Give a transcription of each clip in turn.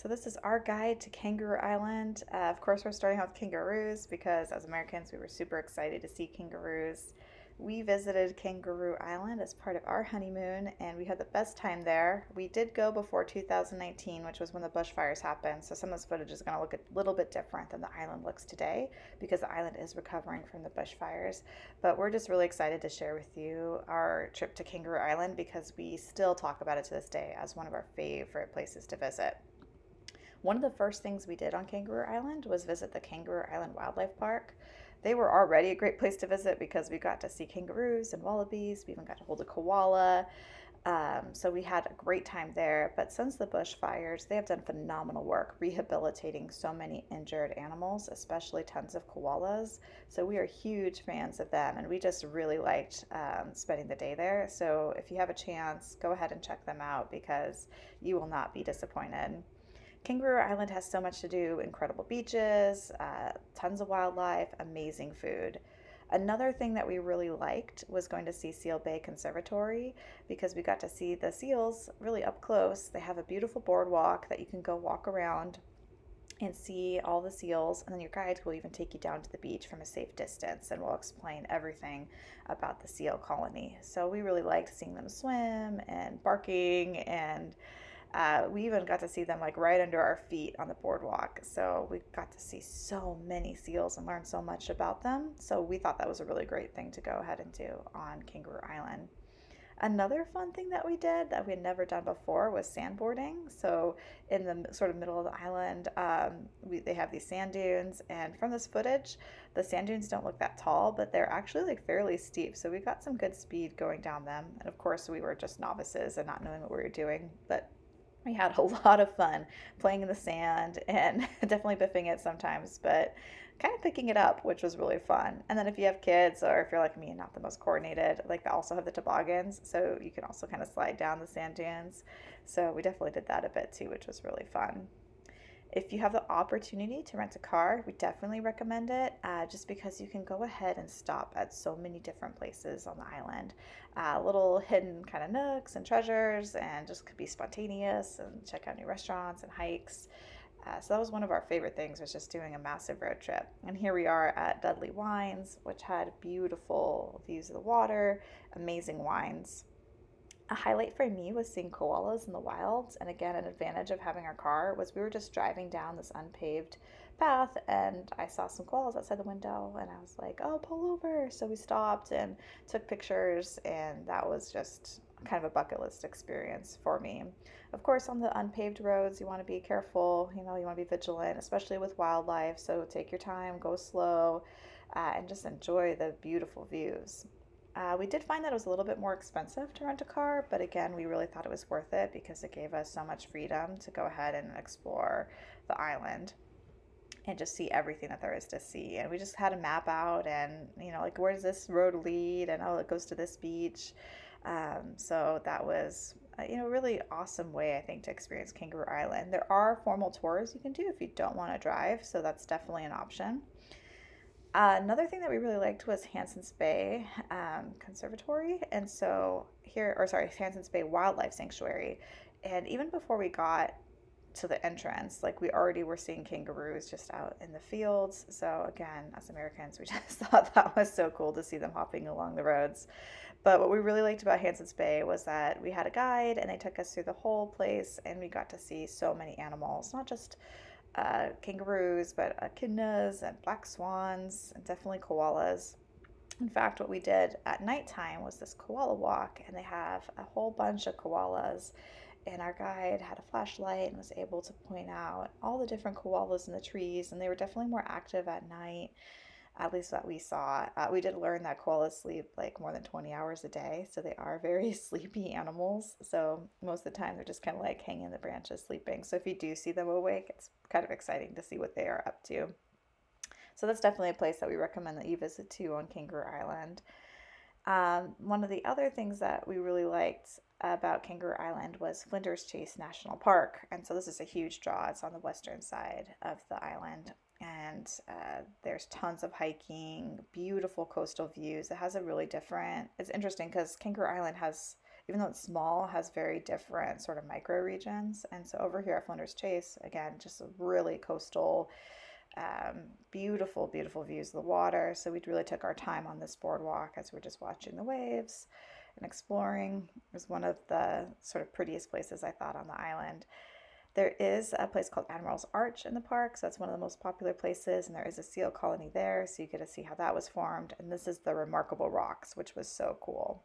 So this is our guide to Kangaroo Island. Of course, we're starting off with kangaroos because as Americans, we were super excited to see kangaroos. We visited Kangaroo Island as part of our honeymoon, and we had the best time there. We did go before 2019, which was when the bushfires happened, so some of this footage is going to look a little bit different than the island looks today because the island is recovering from the bushfires. But we're just really excited to share with you our trip to Kangaroo Island because we still talk about it to this day as one of our favorite places to visit. One of the first things we did on Kangaroo Island was visit the Kangaroo Island Wildlife Park. They were already a great place to visit because we got to see kangaroos and wallabies. We even got to hold a koala. So we had a great time there. But since the bushfires, they have done phenomenal work rehabilitating so many injured animals, especially tons of koalas. So we are huge fans of them, and we just really liked spending the day there. So if you have a chance, go ahead and check them out because you will not be disappointed. Kangaroo Island has so much to do incredible beaches, tons of wildlife, amazing food. Another thing that we really liked was going to see Seal Bay Conservatory because we got to see the seals really up close. They have a beautiful boardwalk that you can go walk around and see all the seals, and then your guide will even take you down to the beach from a safe distance and will explain everything about the seal colony. So we really liked seeing them swim and barking and we even got to see them like right under our feet on the boardwalk. So we got to see so many seals and learn so much about them. So we thought that was a really great thing to go ahead and do on Kangaroo Island. Another fun thing that we did that we had never done before was sandboarding. So in the sort of middle of the island, they have these sand dunes, and from this footage, the sand dunes don't look that tall, but they're actually like fairly steep. So we got some good speed going down them, and of course we were just novices and not knowing what we were doing, but we had a lot of fun playing in the sand and definitely biffing it sometimes, but kind of picking it up, which was really fun. And then if you have kids or if you're like me and not the most coordinated, like they also have the toboggans, so you can also kind of slide down the sand dunes. So we definitely did that a bit too, which was really fun. If you have the opportunity to rent a car, we definitely recommend it just because you can go ahead and stop at so many different places on the island. Little hidden kind of nooks and treasures, and just could be spontaneous and check out new restaurants and hikes. So that was one of our favorite things, was just doing a massive road trip. And here we are at Dudley Wines, which had beautiful views of the water, amazing wines. A highlight for me was seeing koalas in the wild. And again, an advantage of having our car was we were just driving down this unpaved path and I saw some koalas outside the window and I was like, oh, pull over. So we stopped and took pictures, and that was just kind of a bucket list experience for me. Of course, on the unpaved roads, you want to be careful, you want to be vigilant, especially with wildlife. So take your time, go slow, and just enjoy the beautiful views. We did find that it was a little bit more expensive to rent a car, but again, we really thought it was worth it because it gave us so much freedom to go ahead and explore the island and just see everything that there is to see. And we just had a map out and, like, where does this road lead? And oh, it goes to this beach. So that was, a really awesome way, I think, to experience Kangaroo Island. There are formal tours you can do if you don't want to drive, so that's definitely an option. Another thing that we really liked was Hanson's Bay Conservatory, and so here, or sorry, Hanson's Bay Wildlife Sanctuary. And even before we got to the entrance, like we already were seeing kangaroos just out in the fields. So again, as Americans, we just thought that was so cool to see them hopping along the roads. But what we really liked about Hanson's Bay was that we had a guide and they took us through the whole place, and we got to see so many animals, not just kangaroos, but echidnas and black swans, and definitely koalas. In fact, what we did at nighttime was this koala walk, and they have a whole bunch of koalas. And our guide had a flashlight and was able to point out all the different koalas in the trees, and they were definitely more active at night, at least that we saw. We did learn that koalas sleep like more than 20 hours a day, so they are very sleepy animals. So most of the time they're just kind of like hanging in the branches sleeping. So if you do see them awake, it's kind of exciting to see what they are up to. So that's definitely a place that we recommend that you visit too on Kangaroo Island. One of the other things that we really liked about Kangaroo Island was Flinders Chase National Park. And so this is a huge draw. It's on the western side of the island. And there's tons of hiking, beautiful coastal views. It has a really different, it's interesting because Kangaroo Island has even though it's small, has very different sort of micro regions. And so over here at Flinders Chase, again, just a really coastal, beautiful, beautiful views of the water. So we really took our time on this boardwalk as we're just watching the waves and exploring. It was one of the sort of prettiest places I thought on the island. There is a place called Admiral's Arch in the park, so that's one of the most popular places, and there is a seal colony there, so you get to see how that was formed. And this is the Remarkable Rocks, which was so cool.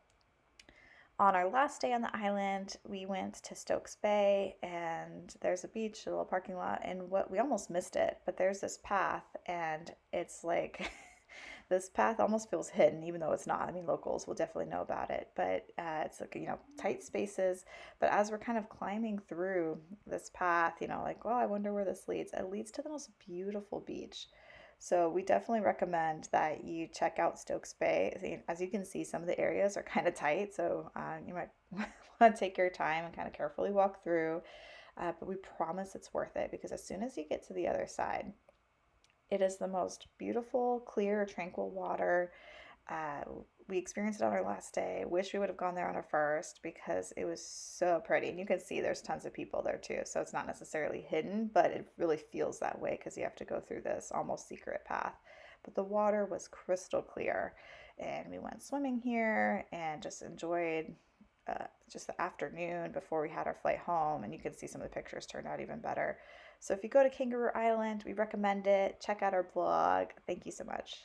On our last day on the island, we went to Stokes Bay, and there's a beach, a little parking lot, and what we almost missed it, but there's this path, and it's like this path almost feels hidden, even though it's not. I mean, locals will definitely know about it, but it's like, tight spaces. But as we're kind of climbing through this path, like, well, I wonder where this leads. It leads to the most beautiful beach. So we definitely recommend that you check out Stokes Bay. As you can see, some of the areas are kind of tight, so you might want to take your time and kind of carefully walk through. But we promise it's worth it because as soon as you get to the other side, it is the most beautiful, clear, tranquil water. Uh, we experienced it on our last day. Wish we would have gone there on our first because it was so pretty. And you can see there's tons of people there too. So it's not necessarily hidden, but it really feels that way because you have to go through this almost secret path. But the water was crystal clear. And we went swimming here and just enjoyed just the afternoon before we had our flight home. And you can see some of the pictures turned out even better. So if you go to Kangaroo Island, we recommend it. Check out our blog. Thank you so much.